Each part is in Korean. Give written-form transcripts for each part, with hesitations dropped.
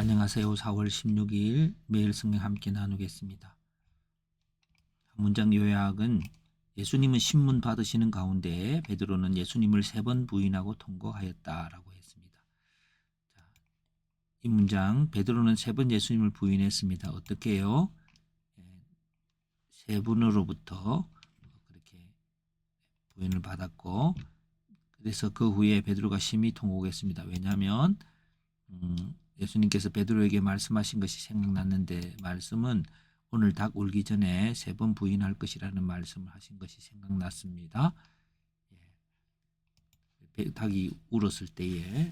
안녕하세요. 4월 16일 매일 성경 함께 나누겠습니다. 문장 요약은 예수님은 신문 받으시는 가운데 베드로는 예수님을 3번 부인하고 통곡하였다라고 했습니다. 이 문장 베드로는 3번 예수님을 부인했습니다. 어떻게 해요? 세 분으로부터 그렇게 부인을 받았고, 그래서 그 후에 베드로가 심히 통곡했습니다. 왜냐하면 예수님께서 베드로에게 말씀하신 것이 생각났는데, 말씀은 오늘 닭 울기 전에 3번 부인할 것이라는 말씀을 하신 것이 생각났습니다. 닭이 울었을 때에 이렇게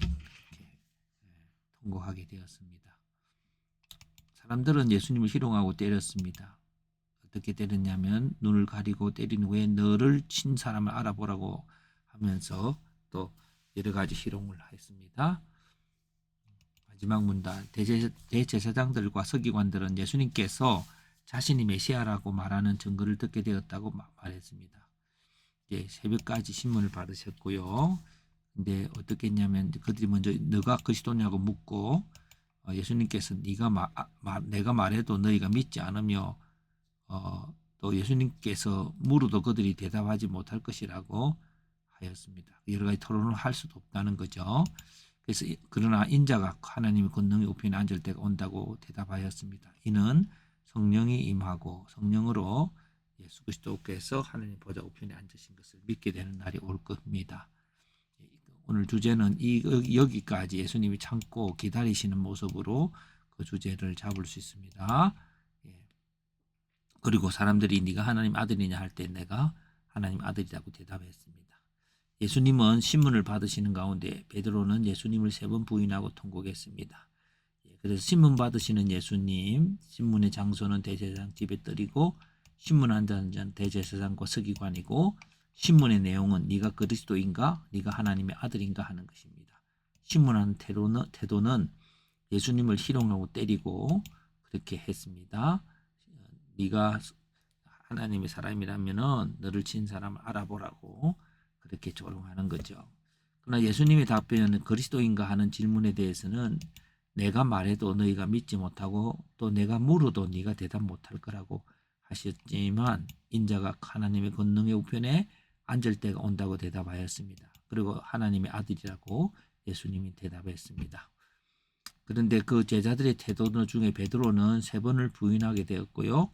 통곡하게 되었습니다. 사람들은 예수님을 희롱하고 때렸습니다. 어떻게 때렸냐면 눈을 가리고 때린 후에 너를 친 사람을 알아보라고 하면서 또 여러 가지 희롱을 했습니다. 마지막 문단, 대제사장들과 서기관들은 예수님께서 자신이 메시아라고 말하는 증거를 듣게 되었다고 말했습니다. 새벽까지 신문을 받으셨고요. 근데 어떻게 했냐면 그들이 먼저 너가 그리스도냐고 묻고, 예수님께서 내가 말해도 너희가 믿지 않으며 또 예수님께서 물어도 그들이 대답하지 못할 것이라고 하였습니다. 여러 가지 토론을 할 수도 없다는 거죠. 그래서 그러나 인자가 하나님의 권능의 우편에 앉을 때가 온다고 대답하였습니다. 이는 성령이 임하고 성령으로 예수 그리스도께서 하나님 보좌 우편에 앉으신 것을 믿게 되는 날이 올 겁니다. 오늘 주제는 여기까지 예수님이 참고 기다리시는 모습으로 그 주제를 잡을 수 있습니다. 그리고 사람들이 네가 하나님 아들이냐 할 때 내가 하나님 아들이라고 대답했습니다. 예수님은 신문을 받으시는 가운데 베드로는 예수님을 3번 부인하고 통곡했습니다. 그래서 신문 받으시는 예수님, 신문의 장소는 대제사장 집에 떨이고 신문한 자는 대제사장과 서기관이고, 신문의 내용은 네가 그리스도인가, 네가 하나님의 아들인가 하는 것입니다. 신문한 태도는 예수님을 희롱하고 때리고 그렇게 했습니다. 네가 하나님의 사람이라면은 너를 친 사람을 알아보라고 그렇게 조롱하는 거죠. 그러나 예수님의 답변은 그리스도인가 하는 질문에 대해서는 내가 말해도 너희가 믿지 못하고 또 내가 물어도 네가 대답 못할 거라고 하셨지만, 인자가 하나님의 권능의 우편에 앉을 때가 온다고 대답하였습니다. 그리고 하나님의 아들이라고 예수님이 대답했습니다. 그런데 그 제자들의 태도 중에 베드로는 3번을 부인하게 되었고요.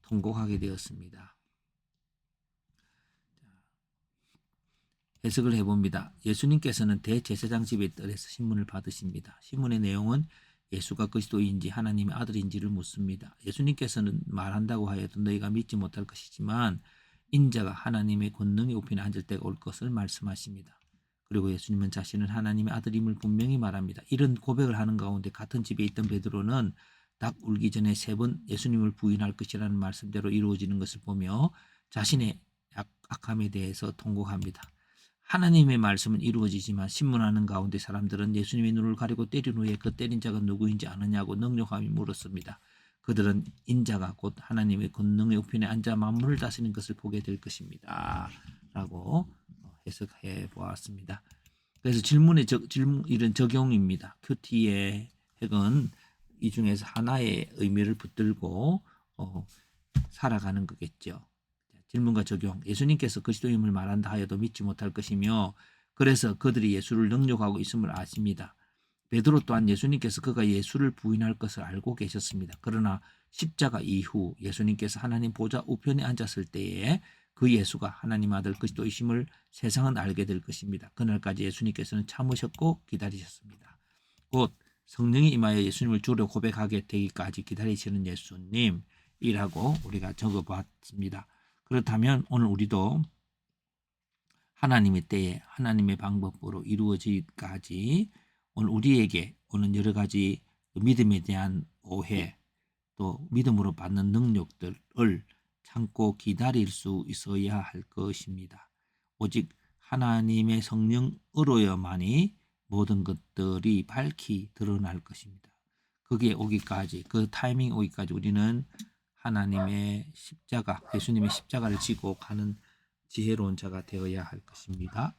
통곡하게 되었습니다. 해석을 해봅니다. 예수님께서는 대제사장 집에 떨어서 신문을 받으십니다. 신문의 내용은 예수가 그리스도인지 하나님의 아들인지를 묻습니다. 예수님께서는 말한다고 하여도 너희가 믿지 못할 것이지만 인자가 하나님의 권능의 우편에 앉을 때가 올 것을 말씀하십니다. 그리고 예수님은 자신은 하나님의 아들임을 분명히 말합니다. 이런 고백을 하는 가운데 같은 집에 있던 베드로는 닭 울기 전에 3번 예수님을 부인할 것이라는 말씀대로 이루어지는 것을 보며 자신의 악함에 대해서 통곡합니다. 하나님의 말씀은 이루어지지만 신문하는 가운데 사람들은 예수님의 눈을 가리고 때린 후에 그 때린 자가 누구인지 아느냐고 능력함이 물었습니다. 그들은 인자가 곧 하나님의 권능의 우편에 앉아 만물을 다스리는 것을 보게 될 것입니다. 라고 해석해 보았습니다. 그래서 이런 적용입니다. 큐티의 핵은 이 중에서 하나의 의미를 붙들고 살아가는 거겠죠. 질문과 적용. 예수님께서 그리스도임을 말한다 하여도 믿지 못할 것이며, 그래서 그들이 예수를 능욕하고 있음을 아십니다. 베드로 또한 예수님께서 그가 예수를 부인할 것을 알고 계셨습니다. 그러나 십자가 이후 예수님께서 하나님 보좌 우편에 앉았을 때에 그 예수가 하나님 아들 그리스도이심을 세상은 알게 될 것입니다. 그날까지 예수님께서는 참으셨고 기다리셨습니다. 곧 성령이 임하여 예수님을 주로 고백하게 되기까지 기다리시는 예수님이라고 우리가 적어봤습니다. 그렇다면 오늘 우리도 하나님의 때에 하나님의 방법으로 이루어지기까지 오늘 우리에게 오는 여러 가지 믿음에 대한 오해, 또 믿음으로 받는 능력들을 참고 기다릴 수 있어야 할 것입니다. 오직 하나님의 성령으로야만이 모든 것들이 밝히 드러날 것입니다. 그게 오기까지, 그 타이밍 오기까지 우리는 하나님의 십자가, 예수님의 십자가를 지고 가는 지혜로운 자가 되어야 할 것입니다.